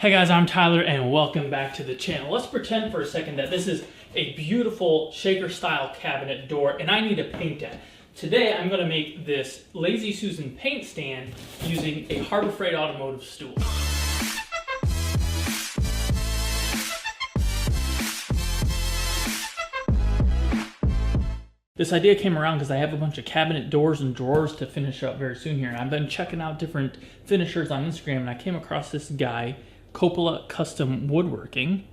Hey guys, I'm Tyler and welcome back to the channel. Let's pretend for a second that this is a beautiful shaker style cabinet door and I need to paint it. Today I'm going to make this Lazy Susan paint stand using a Harbor Freight automotive stool. This idea came around because I have a bunch of cabinet doors and drawers to finish up very soon here. And I've been checking out different finishers on Instagram and I came across this guy, Coppola Custom Woodworking,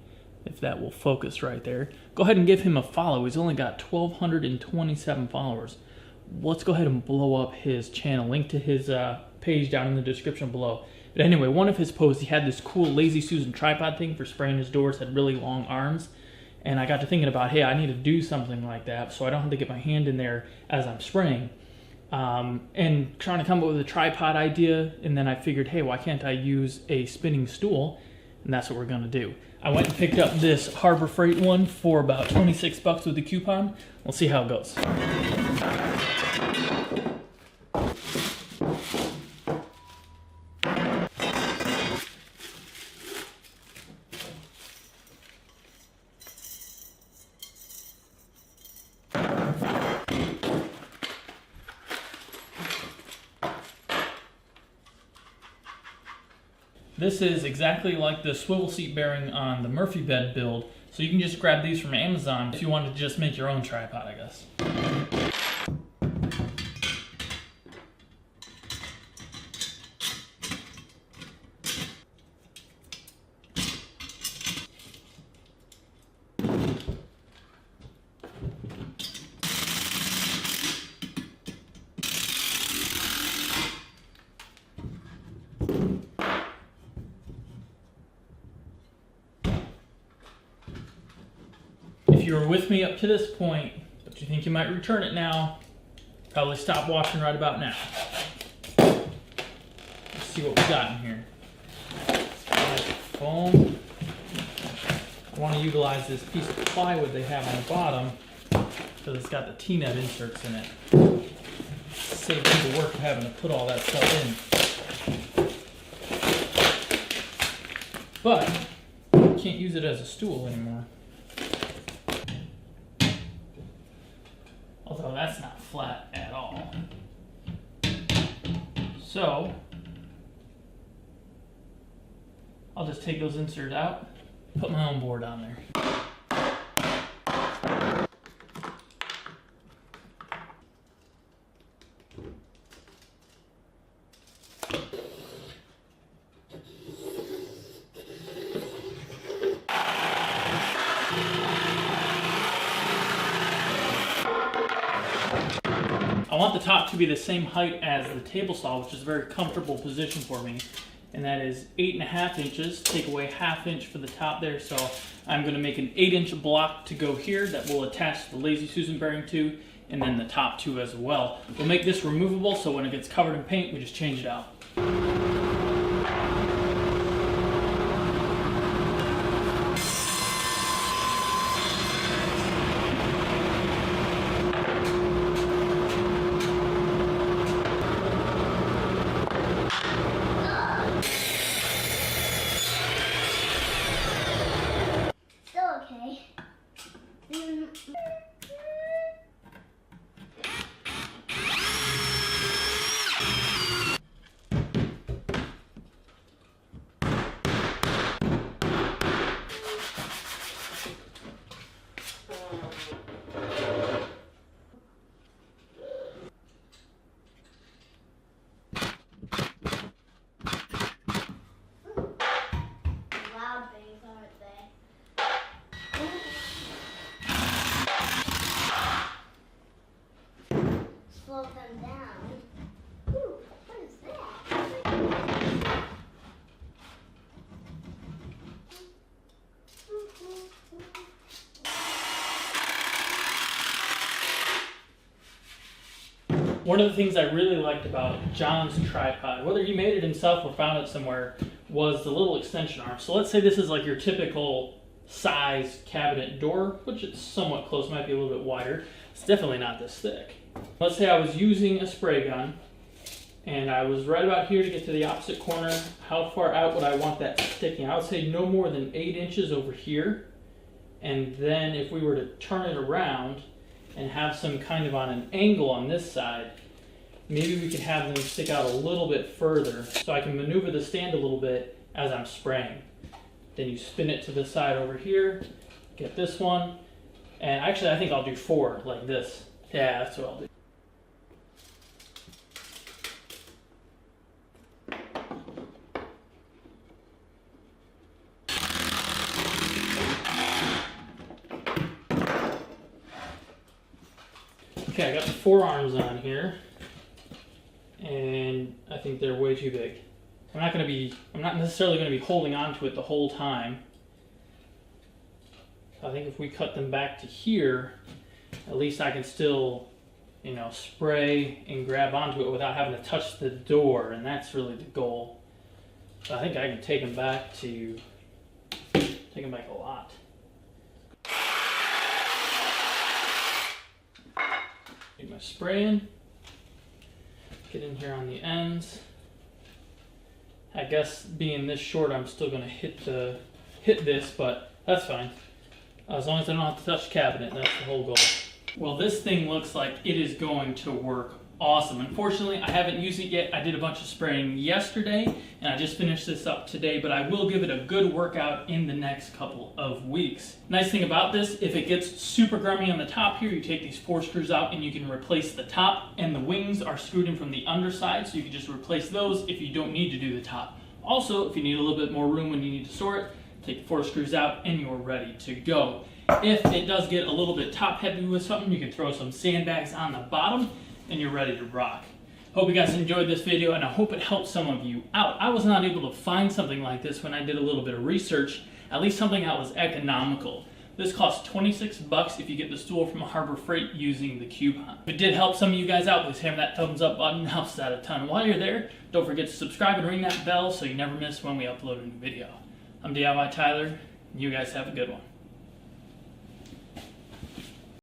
if that will focus right there. Go ahead and give him a follow. He's only got 1,227 followers. Let's go ahead and blow up his channel. Link to his page down in the description below. But anyway, one of his posts, he had this cool Lazy Susan tripod thing for spraying his doors, had really long arms. And I got to thinking about, hey, I need to do something like that so I don't have to get my hand in there as I'm spraying. And trying to come up with a tripod idea, and then I figured, hey, why can't I use a spinning stool? And that's what we're gonna do. I went and picked up this Harbor Freight one for about 26 bucks with the coupon. We'll see how it goes. This is exactly like the swivel seat bearing on the Murphy bed build, so you can just grab these from Amazon if you want to just make your own tripod, I guess. If you were with me up to this point, but you think you might return it now, probably stop watching right about now. Let's see what we got in here. Foam. I want to utilize this piece of plywood they have on the bottom because it's got the T-nut inserts in it. Save me the work of having to put all that stuff in. But you can't use it as a stool anymore. Although that's not flat at all. So, I'll just take those inserts out, put my own board on there. I want the top to be the same height as the table saw, which is a very comfortable position for me. And that is 8.5 inches. Take away ½ inch for the top there. So I'm going to make an 8-inch block to go here that will attach the Lazy Susan bearing to, and then the top two as well. We'll make this removable so when it gets covered in paint, we just change it out. Slow them down. Ooh, what is that? One of the things I really liked about John's tripod, whether he made it himself or found it somewhere, was the little extension arm. So let's say this is like your typical size cabinet door, which is somewhat close, might be a little bit wider. It's definitely not this thick. Let's say I was using a spray gun And I was right about here to get to the opposite corner. How far out would I want that sticking? I would say no more than 8 inches over here. And then if we were to turn it around and have some kind of on an angle on this side, maybe we could have them stick out a little bit further so I can maneuver the stand a little bit as I'm spraying. Then you spin it to the side over here, get this one, and actually I think I'll do 4 like this. Yeah, that's what I'll do. Okay, I got the 4 arms on here, and I think they're way too big. I'm not necessarily going to be holding on to it the whole time. So I think if we cut them back to here, at least I can still, you know, spray and grab onto it without having to touch the door, and that's really the goal. So I think I can take them back a lot. Get my spray in, get in here on the ends. I guess being this short, I'm still going to hit this, but that's fine. As long as I don't have to touch the cabinet, that's the whole goal. Well, this thing looks like it is going to work awesome. Unfortunately, I haven't used it yet. I did a bunch of spraying yesterday, and I just finished this up today, but I will give it a good workout in the next couple of weeks. Nice thing about this, if it gets super grummy on the top here, you take these 4 screws out and you can replace the top, and the wings are screwed in from the underside, so you can just replace those if you don't need to do the top. Also, if you need a little bit more room when you need to store it, take the 4 screws out and you're ready to go. If it does get a little bit top heavy with something, you can throw some sandbags on the bottom and you're ready to rock. Hope you guys enjoyed this video, and I hope it helped some of you out. I was not able to find something like this when I did a little bit of research, at least something that was economical. This costs 26 bucks if you get the Stool from Harbor Freight using the coupon. If it did help some of you guys out, please hammer that thumbs up button. It helps us out a ton. While you're there, don't forget to subscribe and ring that bell so you never miss when we upload a new video. I'm DIYTyler, and you guys have a good one.